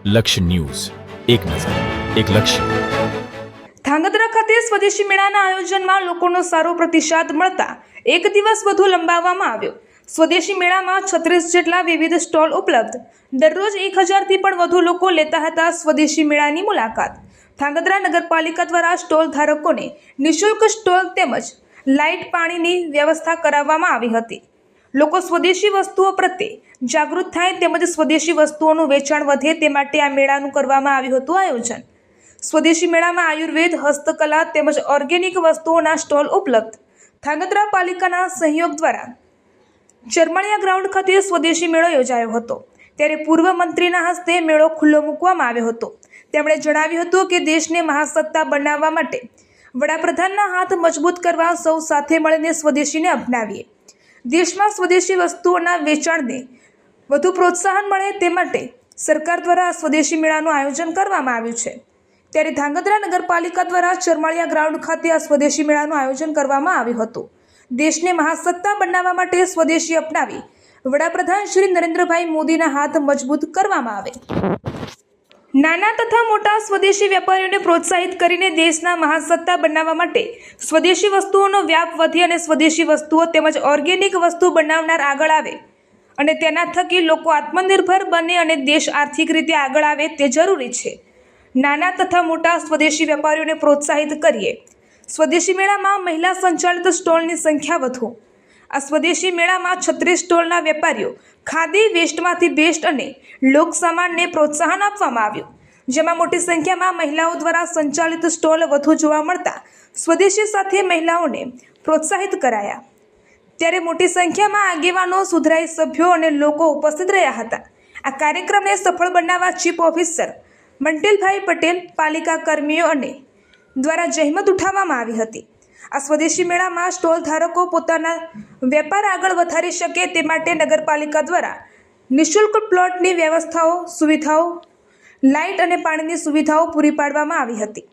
લક્ષ્ય ન્યૂઝ, એક નજર, એક લક્ષ્ય. ધાંગધ્રા ખાતે સ્વદેશી મેળાના આયોજનમાં લોકોનો સારો પ્રતિસાદ મળતા એક દિવસ વધુ લંબાવવામાં આવ્યો. સ્વદેશી મેળામાં 36 જેટલા વિવિધ સ્ટોલ ઉપલબ્ધ. દરરોજ 1000થી પણ વધુ લોકો લેતા હતા સ્વદેશી મેળાની મુલાકાત. ધાંગધ્રા નગરપાલિકા દ્વારા સ્ટોલ ધારકોને નિઃશુલ્ક સ્ટોલ તેમજ લાઇટ પાણીની વ્યવસ્થા કરાવવામાં આવી હતી. લોકો સ્વદેશી વસ્તુઓ પ્રત્યે જાગૃત થાય તેમજ સ્વદેશી વસ્તુઓનું વેચાણ વધે તે માટે આ મેળાનું કરવામાં આવ્યું હતું આયોજન. સ્વદેશી મેળામાં આયુર્વેદ, હસ્તકલા તેમજ ઓર્ગેનિક વસ્તુઓના સ્ટોલ ઉપલબ્ધ. ધાંગધ્રા પાલિકાના સહયોગ દ્વારા ચરમાળિયા ગ્રાઉન્ડ ખાતે સ્વદેશી મેળો યોજાયો હતો. ત્યારે પૂર્વ મંત્રીના હસ્તે મેળો ખુલ્લો મૂકવામાં આવ્યો હતો. તેમણે જણાવ્યું હતું કે દેશને મહાસત્તા બનાવવા માટે વડાપ્રધાનના હાથ મજબૂત કરવા સૌ સાથે મળીને સ્વદેશીને અપનાવીએ. દેશમાં સ્વદેશી વસ્તુઓના વેચાણને વધુ પ્રોત્સાહન મળે તે માટે સરકાર દ્વારા સ્વદેશી મેળાનું આયોજન કરવામાં આવ્યું છે. ત્યારે ધાંગધ્રા નગરપાલિકા દ્વારા ચરમાળિયા ગ્રાઉન્ડ ખાતે આ સ્વદેશી મેળાનું આયોજન કરવામાં આવ્યું હતું. દેશને મહાસત્તા બનાવવા માટે સ્વદેશી અપનાવી વડાપ્રધાન શ્રી નરેન્દ્રભાઈ મોદીના હાથ મજબૂત કરવામાં આવે. નાના તથા મોટા સ્વદેશી વેપારીઓને પ્રોત્સાહિત કરીને દેશના મહાસત્તા બનાવવા માટે સ્વદેશી વસ્તુઓનો વ્યાપ વધે અને સ્વદેશી વસ્તુઓ તેમજ ઓર્ગેનિક વસ્તુ બનાવનાર આગળ આવે અને તેના થકી લોકો આત્મનિર્ભર બને અને દેશ આર્થિક રીતે આગળ આવે તે જરૂરી છે. નાના તથા મોટા સ્વદેશી વેપારીઓને પ્રોત્સાહિત કરીએ. સ્વદેશી મેળામાં મહિલા સંચાલિત સ્ટોલની સંખ્યા વધુ. આ સ્વદેશી મેળામાં 36 સ્ટોલના વેપારીઓ ખાદી વેસ્ટમાંથી બેસ્ટ અને લોક સામાનને પ્રોત્સાહન આપવામાં આવ્યું. જેમાં મોટી સંખ્યામાં મહિલાઓ દ્વારા સંચાલિત સ્ટોલ વધુ જોવા મળતા સ્વદેશી સાથે મહિલાઓને પ્રોત્સાહિત કરાયા. ત્યારે મોટી સંખ્યામાં આગેવાનો, સુધરાઈ સભ્યો અને લોકો ઉપસ્થિત રહ્યા હતા. આ કાર્યક્રમને સફળ બનાવવા ચીફ ઓફિસર મંટેલભાઈ પટેલ, પાલિકા કર્મીઓ અને દ્વારા જહેમત ઉઠાવવામાં આવી હતી. આ સ્વદેશી મેળામાં સ્ટોલ ધારકો પોતાના વેપાર આગળ વધારી શકે તે માટે નગરપાલિકા દ્વારા નિઃશુલ્ક પ્લોટની વ્યવસ્થાઓ, સુવિધાઓ, લાઇટ અને પાણીની સુવિધાઓ પૂરી પાડવામાં આવી હતી.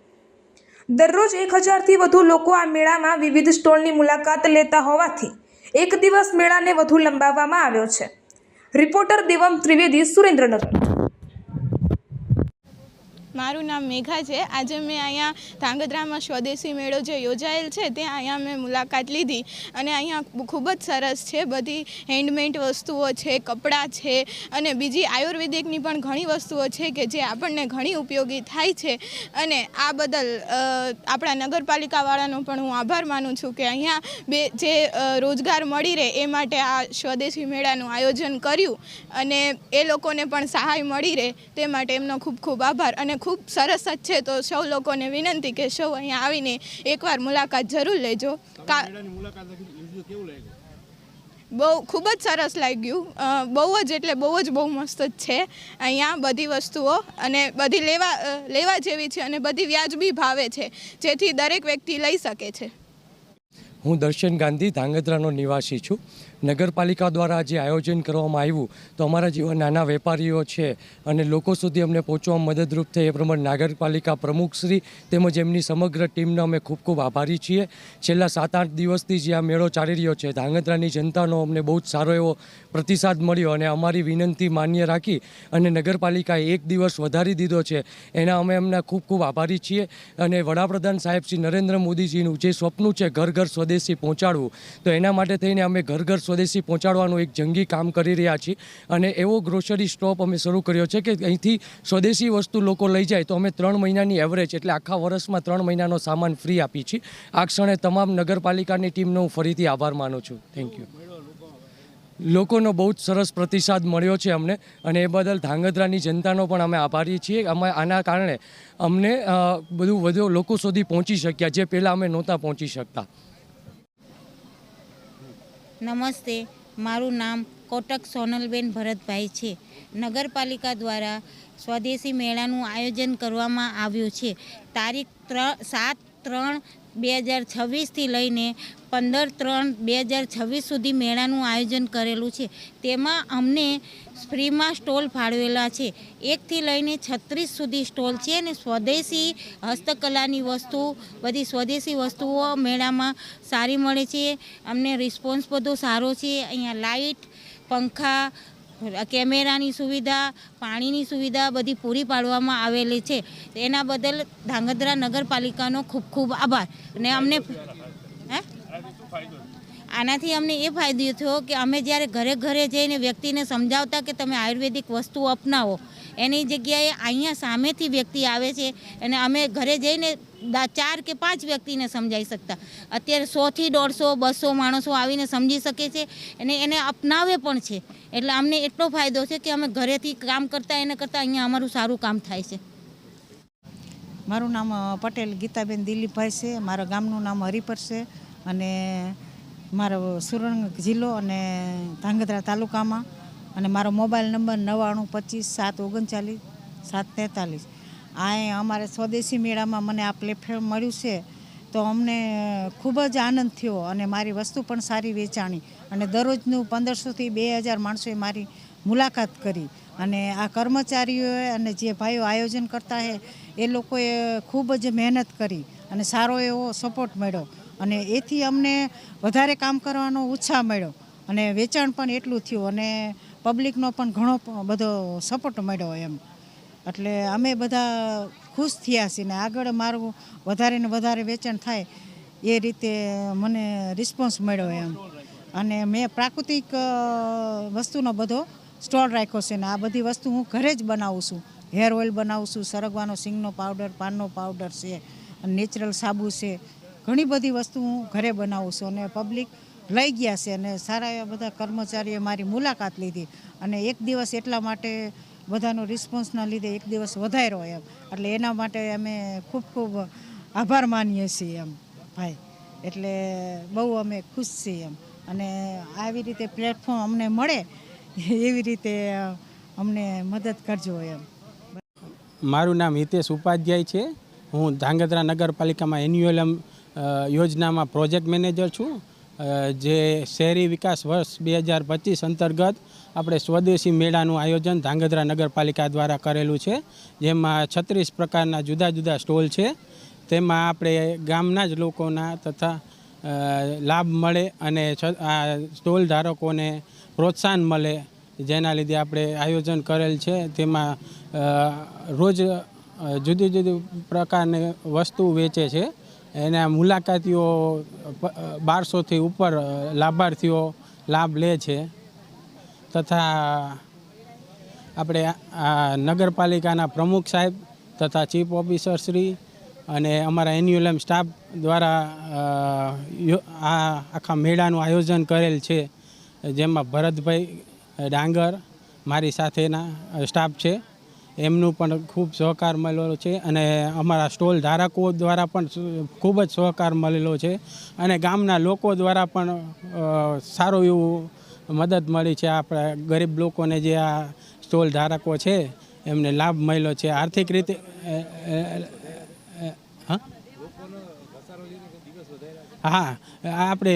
દરરોજ 1000થી વધુ લોકો આ મેળામાં વિવિધ સ્ટોલની મુલાકાત લેતા હોવાથી એક દિવસ મેળાને વધુ લંબાવવામાં આવ્યો છે. રિપોર્ટર દેવમ ત્રિવેદી, સુરેન્દ્રનગર. મારું નામ મેઘા છે. આજે મેં અહીંયા ધાંગધ્રામાં સ્વદેશી મેળો જે યોજાયેલ છે ત્યાં અહીંયા મેં મુલાકાત લીધી અને અહીંયા ખૂબ જ સરસ છે. બધી હેન્ડમેડ વસ્તુઓ છે, કપડાં છે અને બીજી આયુર્વેદિકની પણ ઘણી વસ્તુઓ છે કે જે આપણને ઘણી ઉપયોગી થાય છે. અને આ બદલ આપણા નગરપાલિકાવાળાનો પણ હું આભાર માનું છું કે અહીંયા જે રોજગાર મળી રહે એ માટે આ સ્વદેશી મેળાનું આયોજન કર્યું અને એ લોકોને પણ સહાય મળી રહે તે માટે એમનો ખૂબ ખૂબ આભાર. અને ખૂબ સરસ જ છે. તો સૌ લોકોને વિનંતી કે સૌ અહીંયા આવીને એકવાર મુલાકાત જરૂર લેજો. બહુ ખૂબ જ સરસ લાગ્યું. બહુ જ એટલે બહુ મસ્ત જ છે. અહીંયા બધી વસ્તુઓ અને બધી લેવા જેવી છે અને બધી વ્યાજબી ભાવે છે જેથી દરેક વ્યક્તિ લઈ શકે છે. હું દર્શન ગાંધી ધાંગધ્રાનો નિવાસી છું. નગરપાલિકા દ્વારા જે આયોજન કરવામાં આવ્યું તો અમારા જેવા નાના વેપારીઓ છે અને લોકો સુધી અમને પહોંચવામાં મદદરૂપ થઈ એ પ્રમાણે નગરપાલિકા પ્રમુખશ્રી તેમજ એમની સમગ્ર ટીમનો અમે ખૂબ ખૂબ આભારી છીએ. છેલ્લા 7-8 દિવસથી જે આ મેળો ચાલી રહ્યો છે ધાંગધ્રાની જનતાનો અમને બહુ જ સારો એવો પ્રતિસાદ મળ્યો અને અમારી વિનંતી માન્ય રાખી અને નગરપાલિકાએ એક દિવસ વધારી દીધો છે એના અમે એમના ખૂબ ખૂબ આભારી છીએ. અને વડાપ્રધાન સાહેબ શ્રી નરેન્દ્ર મોદીજીનું જે સ્વપ્ન છે ઘર ઘર સ્વદેશી પહોંચાડવું, તો એના માટે થઈને અમે ઘર ઘર સ્વદેશી પહોંચાડવાનું એક જંગી કામ કરી રહ્યા છીએ. અને એવો ગ્રોસરી સ્ટોપ અમે શરૂ કર્યો છે કે અહીંથી સ્વદેશી વસ્તુ લોકો લઈ જાય તો અમે 3 મહિનાની એવરેજ એટલે આખા વર્ષમાં 3 મહિનાનો સામાન ફ્રી આપી છીએ. આ ક્ષણે તમામ નગરપાલિકાની ટીમનો હું ફરીથી આભાર માનું છું. Thank you. લોકોનો બહુ જ સરસ પ્રતિસાદ મળ્યો છે અમને અને એ બદલ ધાંગધ્રાની જનતાનો પણ અમે આભારી છીએ. અમે આના કારણે અમને બધું વધુ લોકો સુધી પહોંચી શક્યા જે પહેલાં અમે નહોતા પહોંચી શકતા. નમસ્તે, મારું નામ કોટક સોનલબેન ભરતભાઈ છે. નગરપાલિકા દ્વારા સ્વદેશી મેળાનું આયોજન કરવામાં આવ્યું છે. તારીખ 7/3/2026થી લઈને 15/3/2026 સુધી મેળાનું આયોજન કરેલું છે. તેમાં અમને ફ્રીમાં સ્ટોલ ફાળવેલા છે. 1થી લઈને 36 સુધી સ્ટોલ છે અને સ્વદેશી હસ્તકલાની વસ્તુ, બધી સ્વદેશી વસ્તુઓ મેળામાં સારી મળે છે. અમને રિસ્પોન્સ બધો સારો છે. અહીંયા લાઇટ, પંખા, કેમેરાની સુવિધા, પાણીની સુવિધા બધી પૂરી પાડવામાં આવેલી છે. એના બદલ ધાંગધ્રા નગરપાલિકાનો ખૂબ ખૂબ આભાર. અને અમને આનાથી અમને એ ફાયદો થયો કે અમે જ્યારે ઘરે ઘરે જઈને વ્યક્તિને સમજાવતા કે તમે આયુર્વેદિક વસ્તુઓ અપનાવો, એની જગ્યાએ અહીંયા સામેથી વ્યક્તિ આવે છે અને અમે ઘરે જઈને 4 કે 5 વ્યક્તિને સમજાવી શકતા. અત્યારે 100 થી 150, 200 માણસો આવીને સમજી શકે છે અને એને અપનાવે પણ છે. એટલે અમને એટલો ફાયદો છે કે અમે ઘરેથી કામ કરતાં એના કરતાં અહીંયા અમારું સારું કામ થાય છે. મારું નામ પટેલ ગીતાબેન દિલીપભાઈ છે. મારા ગામનું નામ હરિપર છે અને મારો સુરેન્દ્રનગર જિલ્લો અને ધાંગધ્રા તાલુકામાં. અને મારો મોબાઈલ નંબર 9925 739 743. આ અમારે સ્વદેશી મેળામાં મને આ પ્લેટફોર્મ મળ્યું છે તો અમને ખૂબ જ આનંદ થયો અને મારી વસ્તુ પણ સારી વેચાણી અને દરરોજનું 1500 થી 2000 માણસોએ મારી મુલાકાત કરી. અને આ કર્મચારીઓએ અને જે ભાઈઓ આયોજન કરતા હે એ લોકોએ ખૂબ જ મહેનત કરી અને સારો એવો સપોર્ટ મળ્યો અને એથી અમને વધારે કામ કરવાનો ઉત્સાહ મળ્યો અને વેચાણ પણ એટલું થયું અને પબ્લિકનો પણ ઘણો બધો સપોર્ટ મળ્યો એમ. એટલે અમે બધા ખુશ થયા છીએ ને આગળ મારું વધારે ને વધારે વેચાણ થાય એ રીતે મને રિસ્પોન્સ મળ્યો એમ. અને મેં પ્રાકૃતિક વસ્તુનો બધો સ્ટોલ રાખ્યો છે ને આ બધી વસ્તુ હું ઘરે જ બનાવું છું. હેર ઓઇલ બનાવું છું, સરગવાનો સિંગનો પાવડર, પાનનો પાવડર છે, નેચરલ સાબુ છે, ઘણી બધી વસ્તુ હું ઘરે બનાવું છું અને પબ્લિક લઈ ગયા છે અને સારા એવા બધા કર્મચારીએ મારી મુલાકાત લીધી અને એક દિવસ એટલા માટે બધાનો રિસ્પોન્સના લીધે એક દિવસ વધાર્યો એમ. એટલે એના માટે અમે ખૂબ ખૂબ આભાર માનીએ છીએ એમ ભાઈ. એટલે બહુ અમે ખુશ છીએ એમ. અને આવી રીતે પ્લેટફોર્મ અમને મળે એવી રીતે અમને મદદ કરજો એમ. મારું નામ હિતેશ ઉપાધ્યાય છે. હું ધાંગધ્રા નગરપાલિકામાં એન્યુઅલ યોજનામાં પ્રોજેક્ટ મેનેજર છું. જે શહેરી વિકાસ વર્ષ 2025 અંતર્ગત આપણે સ્વદેશી મેળાનું આયોજન ધાંગધ્રા નગરપાલિકા દ્વારા કરેલું છે. જેમાં 36 પ્રકારના જુદા જુદા સ્ટોલ છે. તેમાં આપણે ગામના જ લોકોના તથા લાભ મળે અને આ સ્ટોલ ધારકોને પ્રોત્સાહન મળે જેના લીધે આપણે આયોજન કરેલ છે. તેમાં રોજ જુદી જુદી પ્રકારની વસ્તુ વેચે છે. એના મુલાકાતીઓ 1200થી ઉપર લાભાર્થીઓ લાભ લે છે. તથા આપણે નગરપાલિકાના પ્રમુખ સાહેબ તથા ચીફ ઓફિસર શ્રી અને અમારા એન્યુઅલ સ્ટાફ દ્વારા આ આખા મેળાનું આયોજન કરેલ છે. જેમાં ભરતભાઈ ડાંગર મારી સાથેના સ્ટાફ છે, એમનું પણ ખૂબ સહકાર મળેલો છે અને અમારા સ્ટોલ ધારકો દ્વારા પણ ખૂબ જ સહકાર મળેલો છે અને ગામના લોકો દ્વારા પણ સારું એવું મદદ મળી છે. આપણા ગરીબ લોકોને જે આ સ્ટોલ ધારકો છે એમને લાભ મળ્યો છે આર્થિક રીતે. હા, આપણે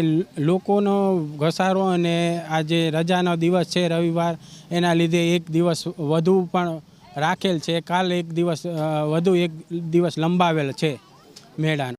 લોકોનો ઘસારો અને આજે રજાનો દિવસ છે રવિવાર, એના લીધે એક દિવસ વધુ પણ રાખેલ છે. કાલ એક દિવસ વધુ એક દિવસ લંબાવેલ છે મેળાનો.